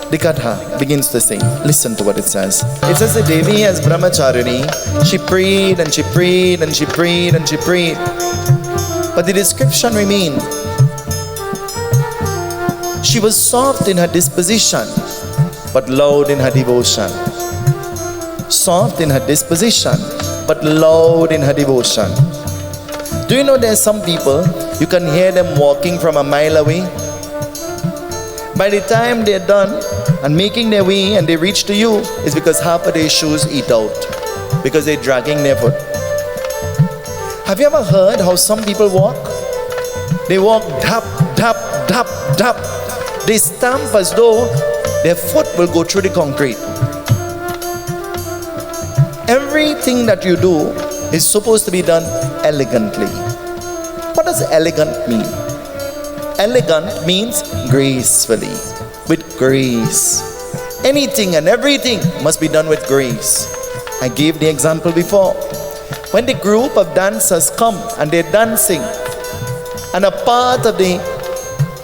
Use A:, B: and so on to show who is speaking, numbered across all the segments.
A: the Katha begins to sing. Listen to what it says. It says the Devi as Brahmacharini, she prayed and she prayed and she prayed and she prayed. But the description remained. She was soft in her disposition, but loud in her devotion. Soft in her disposition, but loud in her devotion. Do you know there's some people, you can hear them walking from a mile away? By the time they're done and making their way and they reach to you, it's because half of their shoes eat out, because they're dragging their foot. Have you ever heard how some people walk? They walk dap, dap, dap, dap. They stamp as though their foot will go through the concrete. Everything that you do is supposed to be done elegantly. What does elegant mean? Elegant means gracefully, with grace. Anything and everything must be done with grace. I gave the example before. When the group of dancers come and they're dancing, and a part of the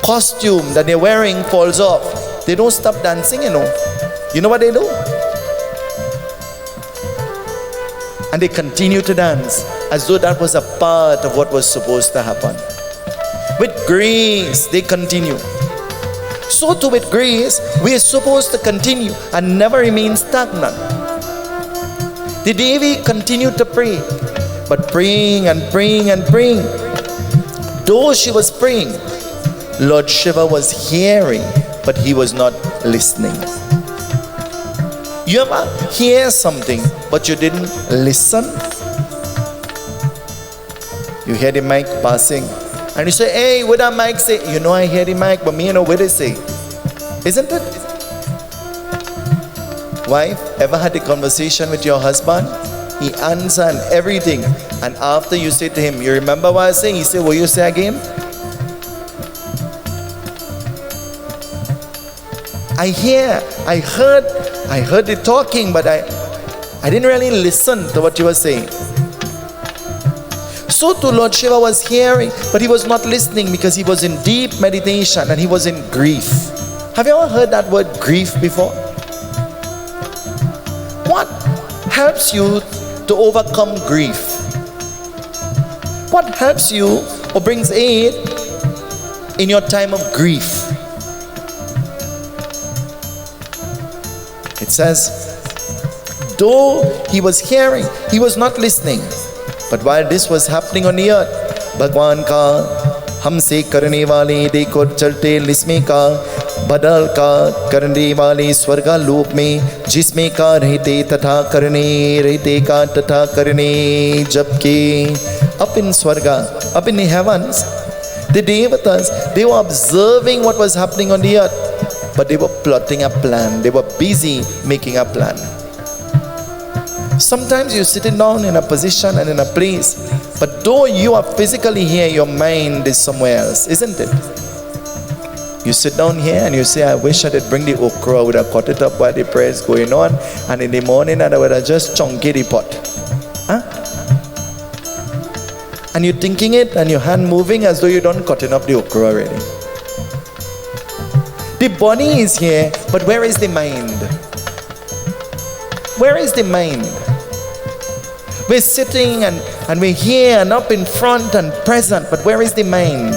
A: costume that they're wearing falls off, they don't stop dancing, you know. You know what they do? And they continue to dance as though that was a part of what was supposed to happen. With grace, they continue. So too with grace, we are supposed to continue and never remain stagnant. The Devi continued to pray, but praying and praying and praying. Though she was praying, Lord Shiva was hearing, but he was not listening. You ever hear something, but you didn't listen? You hear the mic passing, and you say, hey, what that mic say? You know I hear the mic, but me you know what they say. Isn't it? Wife, ever had a conversation with your husband? He answered everything, and after you say to him, you remember what I was saying? He said, what you say again? I heard the talking, but I didn't really listen to what you were saying. So too Lord Shiva was hearing, but he was not listening because he was in deep meditation and he was in grief. Have you ever heard that word grief before? What helps you to overcome grief? What helps you or brings aid in your time of grief? It says, though he was hearing, he was not listening. But while this was happening on the earth, Bhagwan ka हमसे करने वाले देखो चलते लिस्मे का बदल का करने वाले स्वर्गा लोक में जिसमें का रहते तथा करने रहते का तथा करने जबकि up in Swarga, up in the heavens, the Devatas, they were observing what was happening on the earth, but they were plotting a plan. They were busy making a plan. Sometimes you're sitting down in a position and in a place, but though you are physically here, your mind is somewhere else, isn't it? You sit down here and you say, I wish I did bring the okra, I would have cut it up while the prayer is going on, and in the morning I would have just chunky the pot. Huh? And you're thinking it and your hand moving as though you don't cutting up the okra already. The body is here, but where is the mind? Where is the mind? We're sitting and we're here and up in front and present, but where is the mind?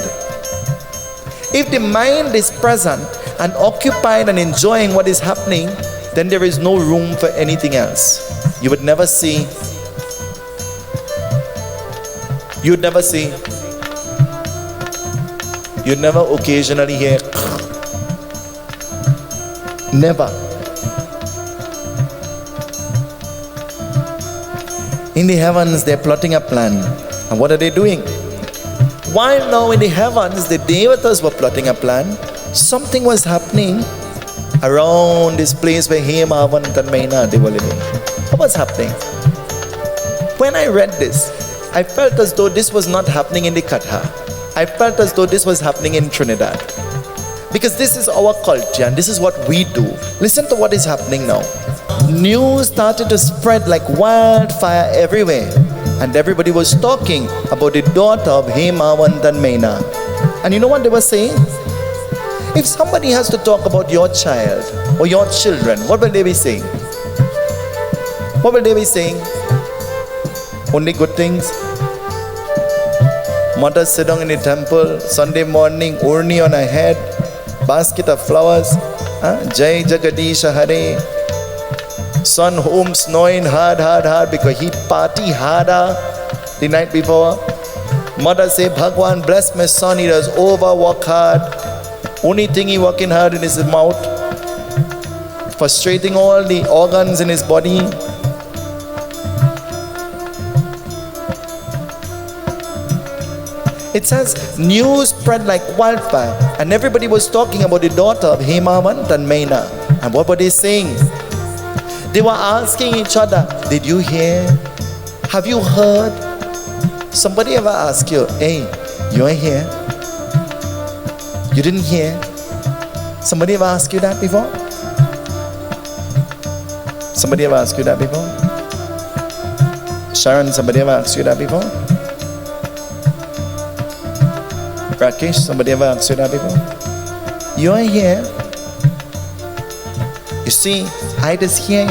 A: If the mind is present and occupied and enjoying what is happening, then there is no room for anything else. You would never see. You'd never see. You'd never occasionally hear. Never. In the heavens, they're plotting a plan. And what are they doing? While now in the heavens, the Devatas were plotting a plan, something was happening around this place where Haimavati and Maina they were living. What was happening? When I read this, I felt as though this was not happening in the Katha. I felt as though this was happening in Trinidad. Because this is our culture and this is what we do. Listen to what is happening now. News started to spread like wildfire everywhere, and everybody was talking about the daughter of Haimavati and Maina. And you know what they were saying? If somebody has to talk about your child or your children, what will they be saying? What will they be saying? Only good things. Mother sit down in the temple, Sunday morning, urni on her head, basket of flowers, Jai Jagadisha Hare. Son home snoring hard because he party harder the night before. Mother say, Bhagwan bless my son, he does overwork hard. Only thing he working hard in his mouth, frustrating all the organs in his body. It says, news spread like wildfire, and everybody was talking about the daughter of Haimavati and Maina. And what were they saying? They were asking each other, did you hear? Have you heard? Somebody ever ask you, hey, you're here? You didn't hear? Somebody ever asked you that before? Somebody ever asked you that before? Sharon, somebody ever asked you that before? Rakesh, somebody ever asked you that before? You're here. You see, I just hear,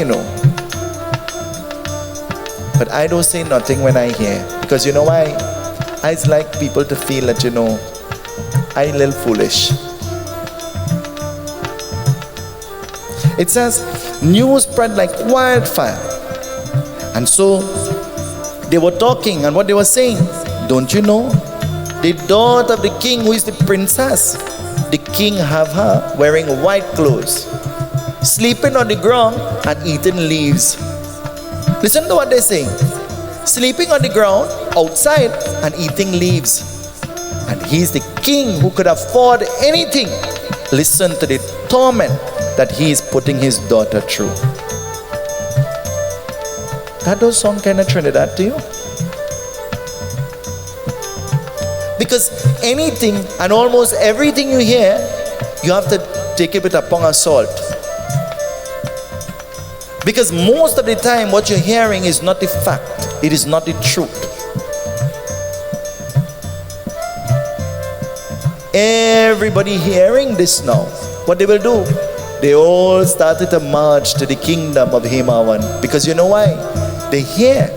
A: But I don't say nothing when I hear. Because you know why? I just like people to feel that, I'm a little foolish. It says, news spread like wildfire. And so, they were talking, and what they were saying, don't you know? The daughter of the king, who is the princess, the king have her wearing white clothes, sleeping on the ground and eating leaves. Listen to what they're saying. Sleeping on the ground, outside, and eating leaves. And he's the king who could afford anything. Listen to the torment that he is putting his daughter through. That does sound kind of Trinidad to you? Because anything and almost everything you hear, you have to take it with a pong of salt. Because most of the time what you're hearing is not the fact. It is not the truth. Everybody hearing this now, what they will do? They all started to march to the kingdom of Haimavati. Because you know why? They hear,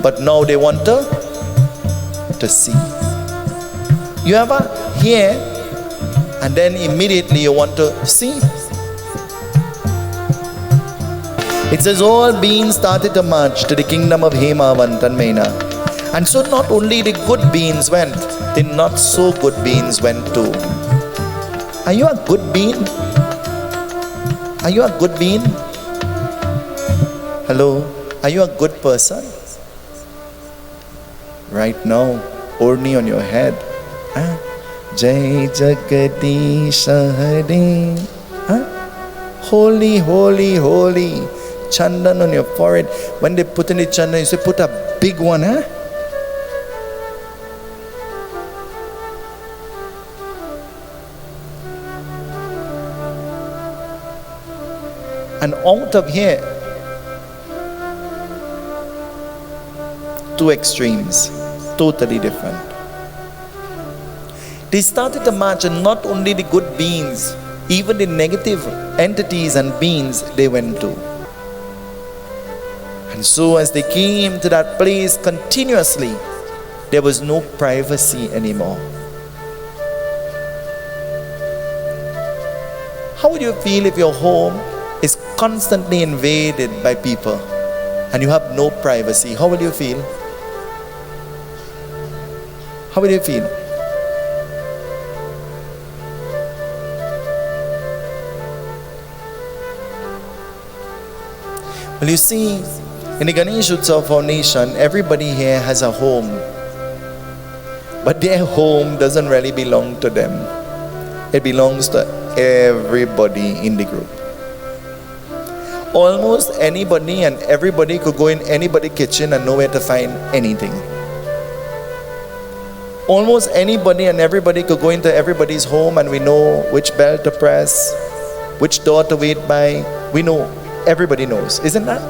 A: but now they want to see. You ever hear and then immediately you want to see? It says all beings started to march to the kingdom of Haimavati and Maina. And so not only the good beings went, the not so good beings went too. Are you a good being? Are you a good being? Hello? Are you a good person? Right now, orni on your head. Jai Jagadisha Hare. Holy, holy, holy. Chandan on your forehead. When they put in the chandan, you say put a big one, And out of here, two extremes, totally different. They started to march, and not only the good beings, even the negative entities and beings they went to. And so as they came to that place continuously, there was no privacy anymore. How would you feel if your home is constantly invaded by people and you have no privacy? How will you feel? How will you feel? Well, you see, in the Ganesh Utsav Foundation, everybody here has a home. But their home doesn't really belong to them. It belongs to everybody in the group. Almost anybody and everybody could go in anybody's kitchen and know where to find anything. Almost anybody and everybody could go into everybody's home and we know which bell to press, which door to wait by. We know. Everybody knows. Isn't that?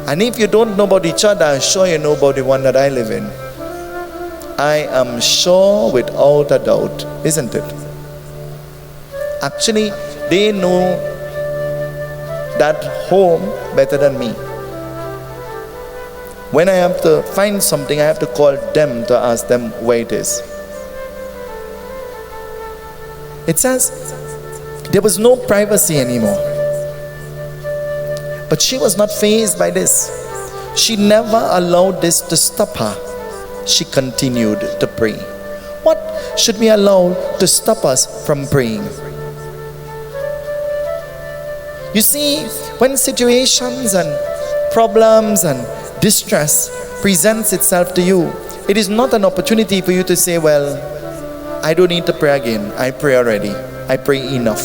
A: And if you don't know about each other, I'm sure you know about the one that I live in. I am sure without a doubt, isn't it? Actually, they know that home better than me. When I have to find something, I have to call them to ask them where it is. It says there was no privacy anymore. But she was not fazed by this. She never allowed this to stop her. She continued to pray. What should we allow to stop us from praying? You see, when situations and problems and distress presents itself to you, it is not an opportunity for you to say, well, I don't need to pray again. I pray already. I pray enough.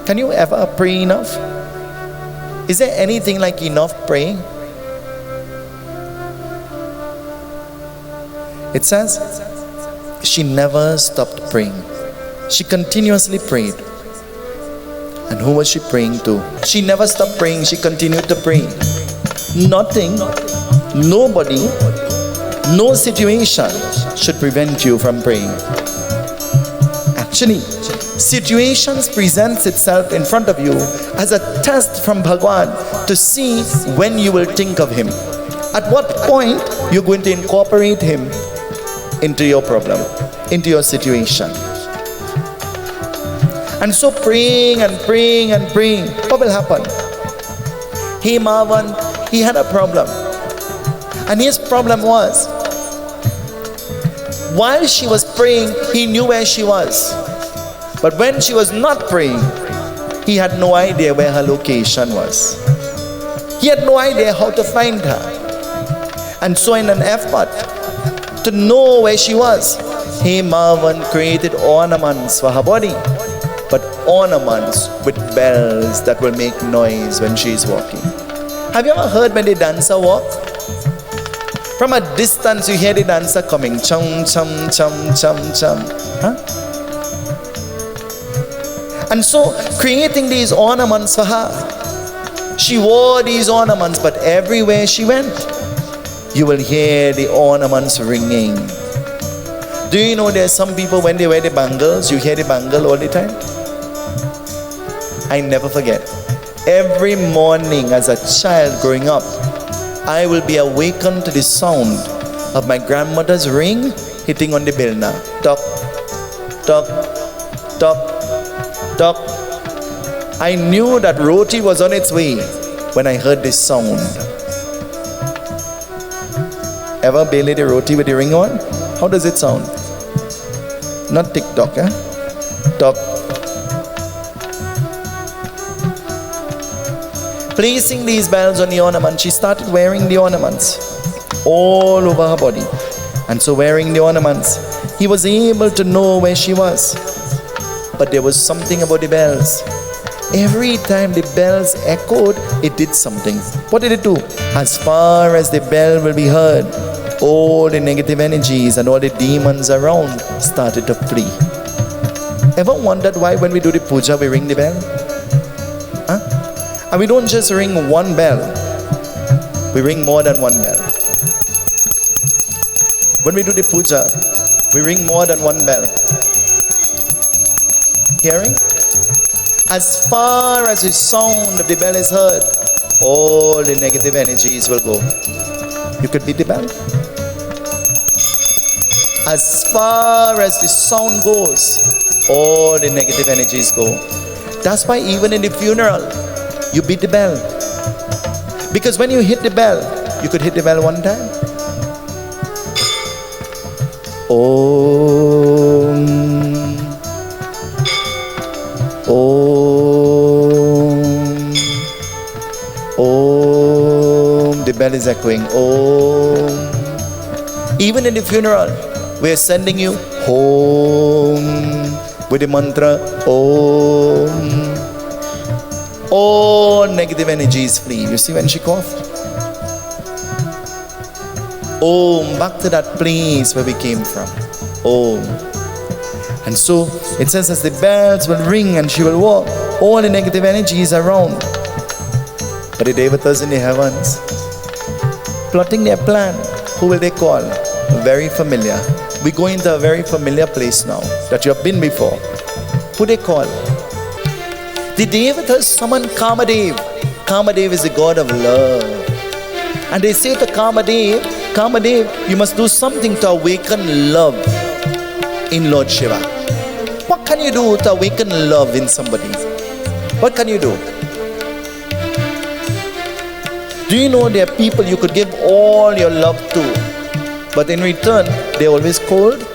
A: Can you ever pray enough? Is there anything like enough praying? It says, she never stopped praying. She continuously prayed. And who was she praying to? She never stopped praying. She continued to pray. Nothing, nobody, no situation should prevent you from praying. Actually, situations presents itself in front of you as a test from Bhagwan to see when you will think of him. At what point you're going to incorporate him into your problem, into your situation. And so praying and praying and praying, what will happen? Haimavati, he had a problem. And his problem was, while she was praying, he knew where she was. But when she was not praying, he had no idea where her location was. He had no idea how to find her. And so in an effort to know where she was, Haimavati created ornaments for her body. But ornaments with bells that will make noise when she is walking. Have you ever heard when the dancer walk? From a distance you hear the dancer coming. Chum, chum, chum, chum, chum. Huh? And so creating these ornaments for her. She wore these ornaments, but everywhere she went, you will hear the ornaments ringing. Do you know there are some people when they wear the bangles, you hear the bangle all the time? I never forget. Every morning as a child growing up, I will be awakened to the sound of my grandmother's ring hitting on the bell now. Tock, tock, tock, tock. I knew that roti was on its way when I heard this sound. Ever bailed the roti with the ring on? How does it sound? Not tick-tock, eh? Tock. Placing these bells on the ornament, she started wearing the ornaments all over her body. And so wearing the ornaments, he was able to know where she was. But there was something about the bells. Every time the bells echoed, it did something. What did it do? As far as the bell will be heard, all the negative energies and all the demons around started to flee. Ever wondered why when we do the puja, we ring the bell? Huh? And we don't just ring one bell. We ring more than one bell. When we do the puja, we ring more than one bell. Hearing? As far as the sound of the bell is heard, all the negative energies will go. You could beat the bell. As far as the sound goes, all the negative energies go. That's why even in the funeral, you beat the bell. Because when you hit the bell, you could hit the bell one time. Om. Om. Om. The bell is echoing. Om. Even in the funeral, we are sending you home with the mantra Om. All negative energies flee. You see when she coughed? Om, back to that place where we came from. Om. And so it says as the bells will ring and she will walk, all the negative energies around. But the devatas in the heavens, plotting their plan, who will they call? Very familiar. We go into a very familiar place now that you have been before. Who they call? The Devatas summon Kamadeva. Kamadeva is the god of love. And they say to Kamadeva, you must do something to awaken love in Lord Shiva. What can you do to awaken love in somebody? What can you do? Do you know there are people you could give all your love to, but in return, they're always cold?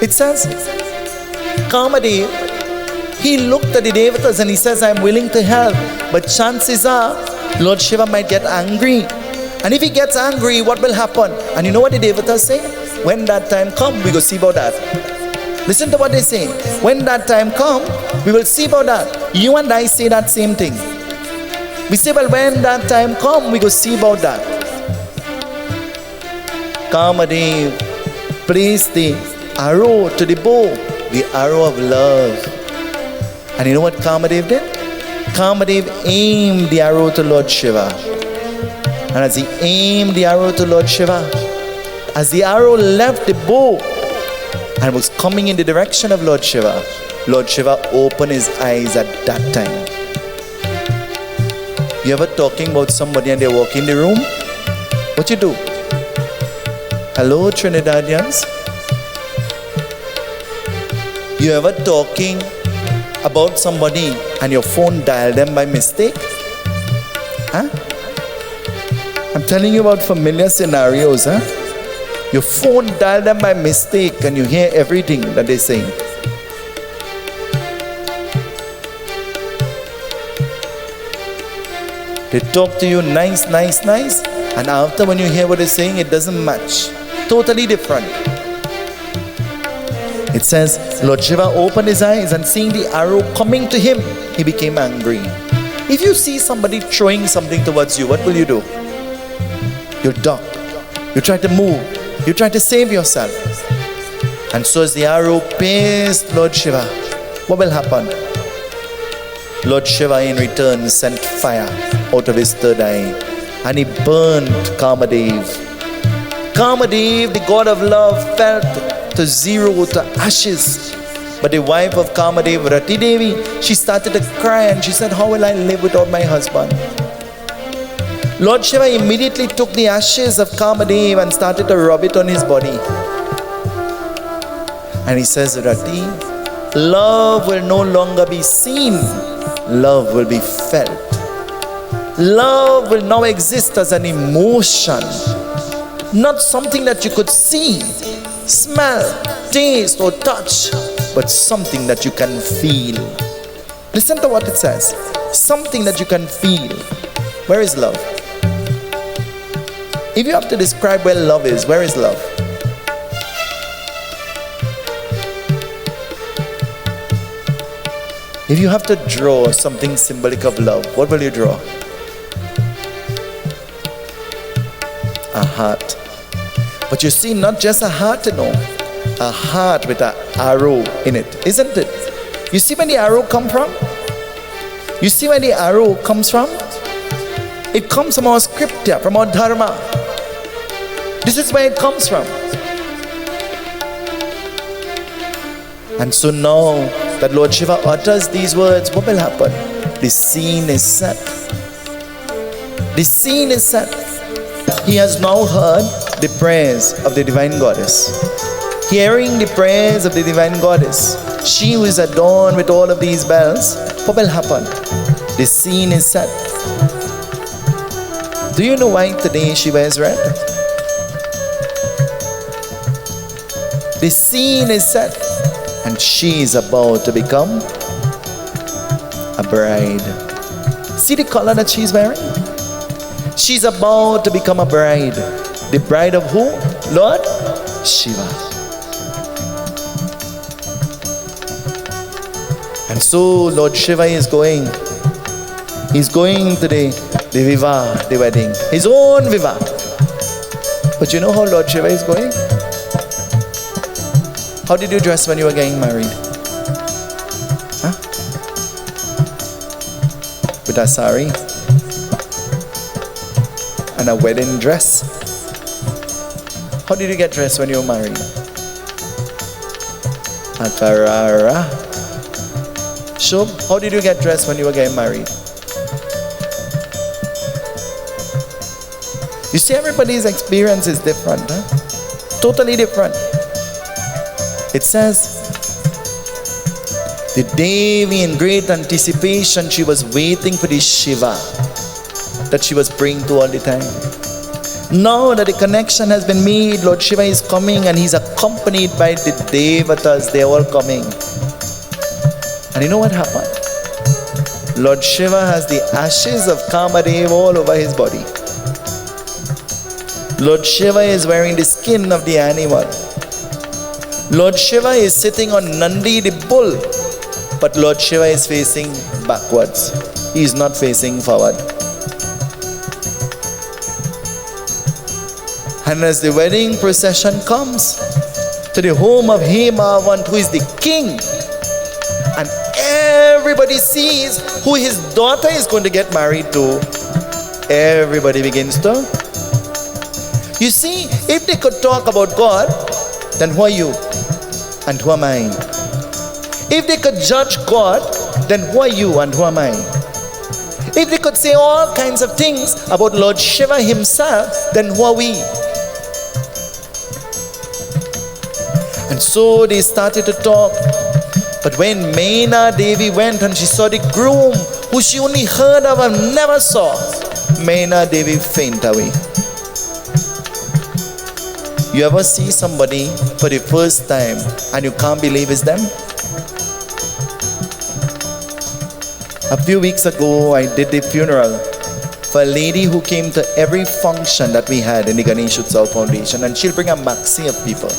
A: It says, Kamadeva, he looked at the Devatas and he says, I'm willing to help, but chances are, Lord Shiva might get angry. And if he gets angry, what will happen? And you know what the Devatas say? When that time comes, we go see about that. Listen to what they say. When that time comes, we will see about that. You and I say that same thing. We say, well, when that time comes, we go see about that. Kamadeva placed the arrow to the bow, the arrow of love. And you know what Kamadeva did? Kamadeva aimed the arrow to Lord Shiva. And as he aimed the arrow to Lord Shiva, as the arrow left the bow and was coming in the direction of Lord Shiva opened his eyes at that time. You ever talking about somebody and they walk in the room? What you do? Hello, Trinidadians? You ever talking about somebody and your phone dialed them by mistake? Huh? I'm telling you about familiar scenarios, huh? Your phone dialed them by mistake and you hear everything that they say. They talk to you nice, and after when you hear what they're saying, it doesn't match. Totally different. It says, Lord Shiva opened his eyes and seeing the arrow coming to him, he became angry. If you see somebody throwing something towards you, what will you do? You duck. You try to move. You try to save yourself. And so as the arrow pierced Lord Shiva, what will happen? Lord Shiva in return sent fire out of his third eye and he burned Kamadeva. Kamadeva, the god of love, fell to zero, to ashes. But the wife of Kamadeva, Rati Devi, she started to cry and she said, how will I live without my husband? Lord Shiva immediately took the ashes of Kamadeva and started to rub it on his body. And he says, Rati, love will no longer be seen. Love will be felt. Love will now exist as an emotion. Not something that you could see, smell, taste or touch, but something that you can feel. Listen to what it says. Something that you can feel. Where is love? If you have to describe where love is, where is love? If you have to draw something symbolic of love, what will you draw? A heart. But you see, not just a heart, a heart with an arrow in it, isn't it? You see where the arrow come from? You see where the arrow comes from? It comes from our scripture, from our dharma. This is where it comes from. And so now that Lord Shiva utters these words, what will happen? The scene is set. The scene is set. He has now heard the prayers of the divine goddess. Hearing the prayers of the divine goddess, she who is adorned with all of these bells, what will happen? The scene is set. Do you know why today she wears red? The scene is set and she is about to become a bride. See the color that she's wearing? She's about to become a bride. The bride of who? Lord Shiva. And so Lord Shiva is going. He's going to the Viva, the wedding. His own Viva. But you know how Lord Shiva is going? How did you dress when you were getting married? Huh? With a sari? And a wedding dress? How did you get dressed when you were married? Akarara. Shub, how did you get dressed when you were getting married? You see, everybody's experience is different, huh? Totally different. It says, the Devi in great anticipation, she was waiting for this Shiva that she was praying to all the time. Now that the connection has been made, Lord Shiva is coming and he's accompanied by the Devatas. They're all coming. And you know what happened? Lord Shiva has the ashes of Kamadeva all over his body. Lord Shiva is wearing the skin of the animal. Lord Shiva is sitting on Nandi the bull. But Lord Shiva is facing backwards. He is not facing forward. And as the wedding procession comes to the home of Haimavati, who is the king, and everybody sees who his daughter is going to get married to, everybody begins to. You see, if they could talk about God, then who are you? And who am I? If they could judge God, then who are you and who am I? If they could say all kinds of things about Lord Shiva himself, then who are we? And so they started to talk. But when Maina Devi went and she saw the groom, who she only heard of and never saw, Maina Devi fainted away. You ever see somebody for the first time and you can't believe it's them? A few weeks ago, I did the funeral for a lady who came to every function that we had in the Ganesh Utsav Foundation, and she'll bring a maxi of people,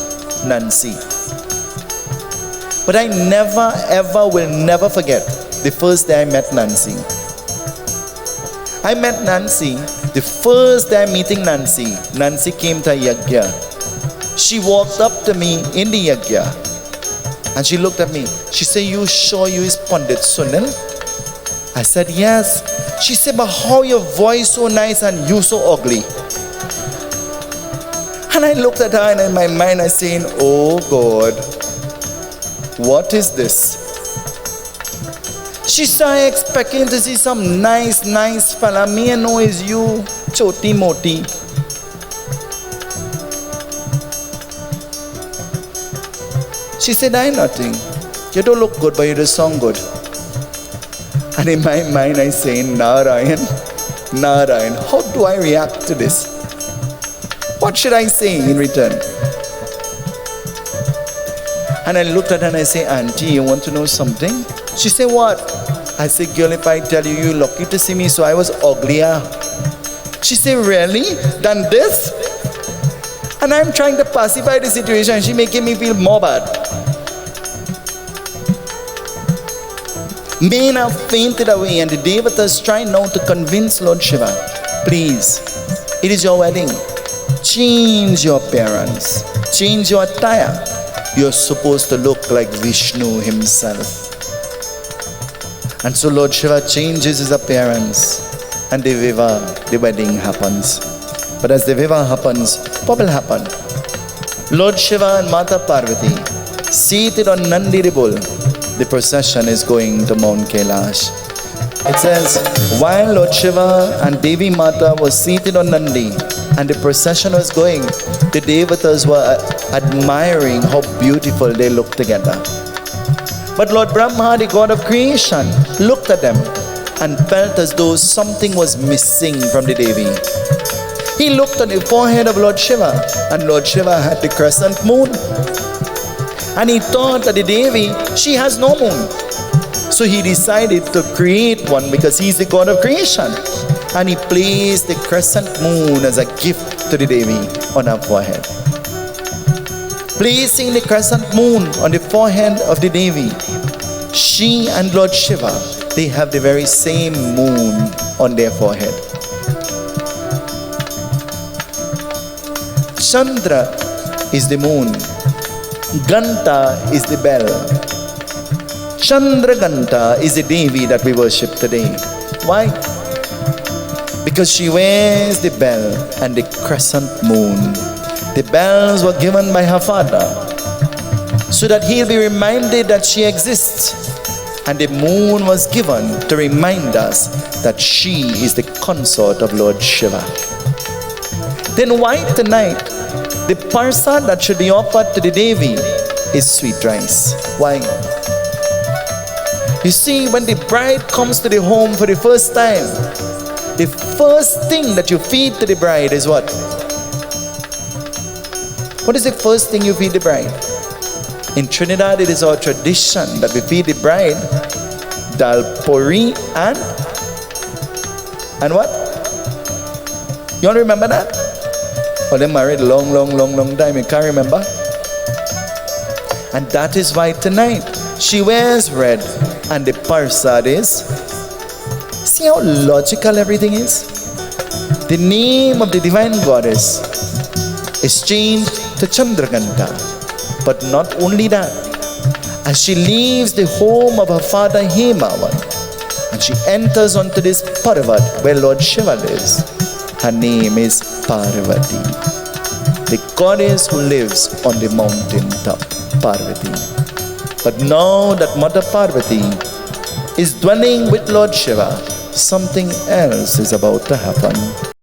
A: Nancy. But I will never forget the first day I met Nancy. I met Nancy, the first day I'm meeting Nancy. Nancy came to a yajna. She walked up to me in the yajna and she looked at me. She said, "You sure you is Pundit Sunil?" I said, "Yes." She said, "But how your voice so nice and you so ugly?" And I looked at her and in my mind I saying, "Oh God, what is this?" She started expecting to see some nice fella. Me know is you, choti moti. She said, "I'm nothing. You don't look good, but you just sound good." And in my mind I say, Narayan, how do I react to this? What should I say in return? And I looked at her and I say, "Auntie, you want to know something?" She said, "What?" I said, "Girl, if I tell you, you're lucky to see me, so I was uglier." She said, "Really? Than this?" And I'm trying to pacify the situation and she making me feel more bad. Maina fainted away and the Devatas tried now to convince Lord Shiva, "Please, it is your wedding. Change your appearance. Change your attire. You're supposed to look like Vishnu himself." And so Lord Shiva changes his appearance and the wedding happens. But as the viva happens, what will happen? Lord Shiva and Mata Parvati, seated on Nandi the bull, the procession is going to Mount Kailash. It says, while Lord Shiva and Devi Mata was seated on Nandi and the procession was going, the Devatas were admiring how beautiful they looked together. But Lord Brahma, the God of creation, looked at them and felt as though something was missing from the Devi. He looked at the forehead of Lord Shiva, and Lord Shiva had the crescent moon. And he thought that the Devi, she has no moon. So he decided to create one because he's the God of creation. And he placed the crescent moon as a gift to the Devi on her forehead. Placing the crescent moon on the forehead of the Devi, she and Lord Shiva, they have the very same moon on their forehead. Chandra is the moon. Ganta is the bell. Chandraghanta is the Devi that we worship today. Why? Because she wears the bell and the crescent moon. The bells were given by her father so that he'll be reminded that she exists. And the moon was given to remind us that she is the consort of Lord Shiva. Then why tonight the prasad that should be offered to the Devi is sweet rice? Why? You see, when the bride comes to the home for the first time, the first thing that you feed to the bride is what? What is the first thing you feed the bride? In Trinidad, it is our tradition that we feed the bride dal puri and what? You all remember that? Oh, they married a long time. You can't remember? And that is why tonight she wears red and the prasad is. See how logical everything is? The name of the divine goddess is changed to Chandraghanta. But not only that, as she leaves the home of her father Haimavati and she enters onto this Parvat where Lord Shiva lives, her name is Parvati, the goddess who lives on the mountain top, Parvati. But now that Mother Parvati is dwelling with Lord Shiva, something else is about to happen.